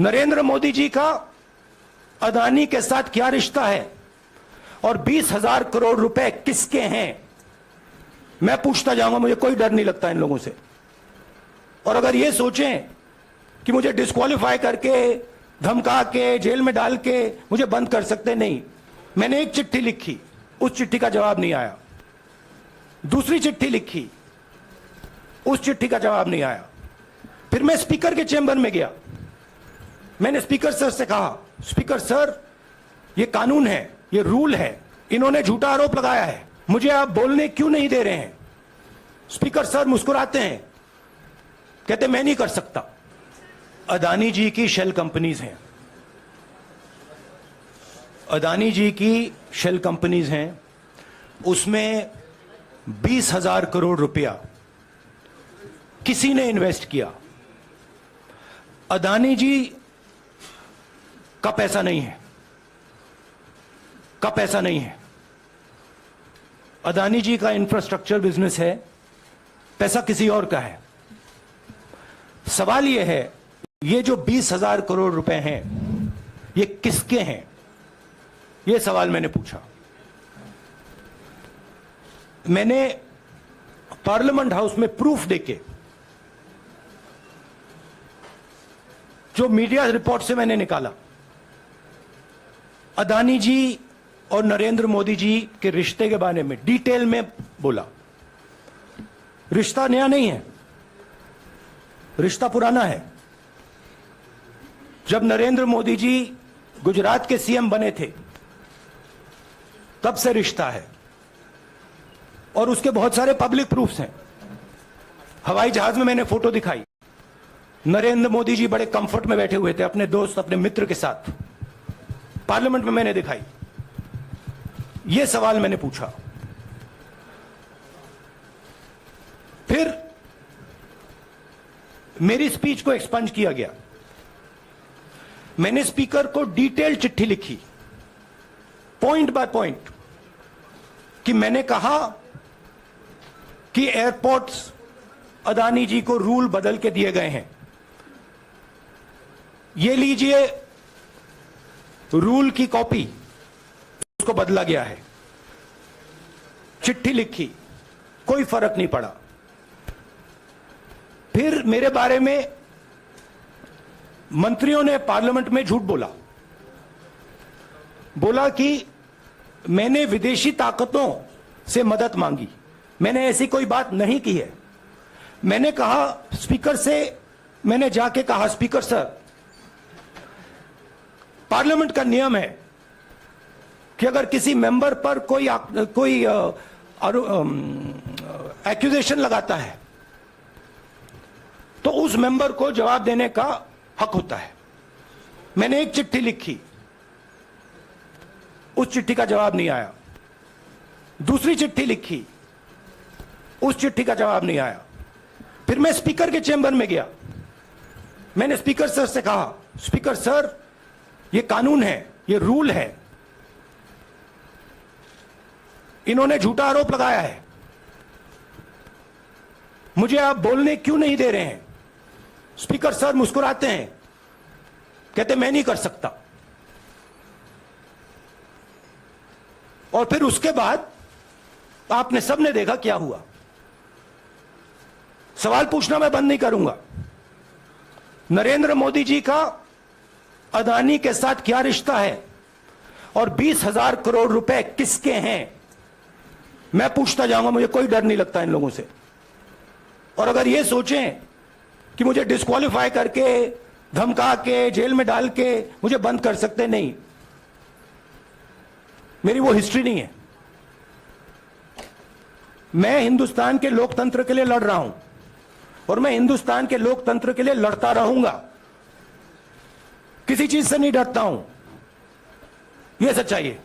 नरेंद्र मोदी जी का अदानी के साथ क्या रिश्ता है और 20,000 करोड़ रुपए किसके हैं, मैं पूछता जाऊंगा। मुझे कोई डर नहीं लगता इन लोगों से। और अगर ये सोचें कि मुझे डिस्क्वालीफाई करके, धमका के, जेल में डाल के मुझे बंद कर सकते, नहीं। मैंने एक चिट्ठी लिखी, उस चिट्ठी का जवाब नहीं आया। दूसरी चिट्ठी लिखी, उस चिट्ठी का जवाब नहीं आया। फिर मैं स्पीकर के चेंबर में गया। मैंने स्पीकर सर से कहा, स्पीकर सर, ये कानून है, ये रूल है, इन्होंने झूठा आरोप लगाया है, मुझे आप बोलने क्यों नहीं दे रहे हैं। स्पीकर सर मुस्कुराते हैं, कहते मैं नहीं कर सकता। अदानी जी की शेल कंपनीज हैं, अदानी जी की शेल कंपनीज हैं, उसमें 20,000 करोड़ रुपया किसी ने इन्वेस्ट किया। अदानी जी का पैसा नहीं है, का पैसा नहीं है। अदानी जी का इंफ्रास्ट्रक्चर बिजनेस है, पैसा किसी और का है। सवाल यह है, ये जो 20,000 करोड़ रुपए हैं, ये किसके हैं, ये सवाल मैंने पूछा। मैंने पार्लियामेंट हाउस में प्रूफ देके, जो मीडिया रिपोर्ट से मैंने निकाला, अदानी जी और नरेंद्र मोदी जी के रिश्ते के बारे में डिटेल में बोला। रिश्ता नया नहीं है, रिश्ता पुराना है। जब नरेंद्र मोदी जी गुजरात के सीएम बने थे, तब से रिश्ता है, और उसके बहुत सारे पब्लिक प्रूफ्स हैं। हवाई जहाज में मैंने फोटो दिखाई, नरेंद्र मोदी जी बड़े कंफर्ट में बैठे हुए थे अपने दोस्त, अपने मित्र के साथ। पार्लियामेंट में मैंने दिखाई। यह सवाल मैंने पूछा। फिर मेरी स्पीच को एक्सपंज किया गया। मैंने स्पीकर को डिटेल चिट्ठी लिखी, पॉइंट बाय पॉइंट, कि मैंने कहा कि एयरपोर्ट्स अदानी जी को रूल बदल के दिए गए हैं। ये लीजिए रूल की कॉपी, उसको बदला गया है। चिट्ठी लिखी, कोई फर्क नहीं पड़ा। फिर मेरे बारे में मंत्रियों ने पार्लियामेंट में झूठ बोला कि मैंने विदेशी ताकतों से मदद मांगी। मैंने ऐसी कोई बात नहीं की है। मैंने कहा स्पीकर से, मैंने जाके कहा, स्पीकर सर, पार्लियामेंट का नियम है कि अगर किसी मेंबर पर कोई एक्यूजेशन लगाता है तो उस मेंबर को जवाब देने का हक होता है। मैंने एक चिट्ठी लिखी, उस चिट्ठी का जवाब नहीं आया। दूसरी चिट्ठी लिखी, उस चिट्ठी का जवाब नहीं आया। फिर मैं स्पीकर के चेंबर में गया। मैंने स्पीकर सर से कहा, स्पीकर सर, ये कानून है, ये रूल है, इन्होंने झूठा आरोप लगाया है, मुझे आप बोलने क्यों नहीं दे रहे हैं। स्पीकर सर मुस्कुराते हैं, कहते मैं नहीं कर सकता। और फिर उसके बाद आपने सबने देखा क्या हुआ। सवाल पूछना मैं बंद नहीं करूंगा। नरेंद्र मोदी जी का अदानी के साथ क्या रिश्ता है और 20,000 करोड़ रुपए किसके हैं, मैं पूछता जाऊंगा। मुझे कोई डर नहीं लगता इन लोगों से। और अगर ये सोचें कि मुझे डिस्क्वालीफाई करके, धमका के, जेल में डाल के मुझे बंद कर सकते, नहीं। मेरी वो हिस्ट्री नहीं है। मैं हिंदुस्तान के लोकतंत्र के लिए लड़ रहा हूं और मैं हिंदुस्तान के लोकतंत्र के लिए लड़ता रहूंगा। किसी चीज से नहीं डरता हूं, यह सच्चाई है।